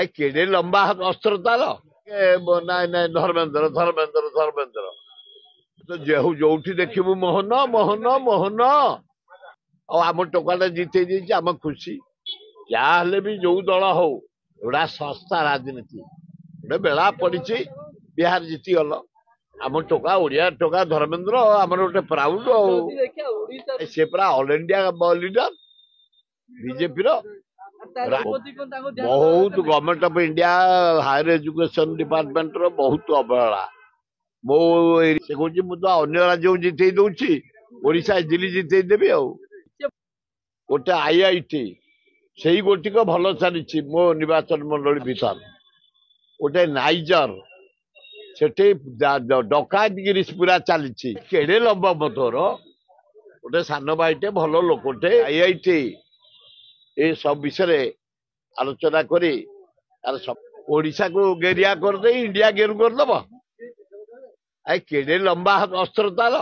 केड़े लंबा अस्त्र तार नाई नाई धर्मेंद्र धर्मेंद्र धर्मेंद्र तो जेहू जो देखू मोहन मोहन मोहन आम टोकाटा जिते देती आम खुशी जहाँ भी जो दल हो गोटा संस्था राजनीति गोटे बेला पड़ी बिहार जीती गल आम टोका ओडिया टोका धर्मेंद्र आमर गोटे प्राउड सी पूरा ऑल इंडिया लीडर बीजेपी बहुत government of India higher education department रो बहुत अवहेला मो से कहूँ मुझे अन्य राज्य जिते दूसरी ओडिशा इजिली जिते देवी गोटे आईआईटी से ही गोटिक भल चली मो निर्वाचन मंडली भीतर गोटे नाइजर से डकायतगिरी पूरा चली केड़े लंबा मोर गोटे सान भाईटे भल लोकटे आईआईटी ये सब विषय आलोचना करी ओडिशा को गेरिया कर दे इंडिया गेरु कर दब केड़े लंबा अस्त्र तार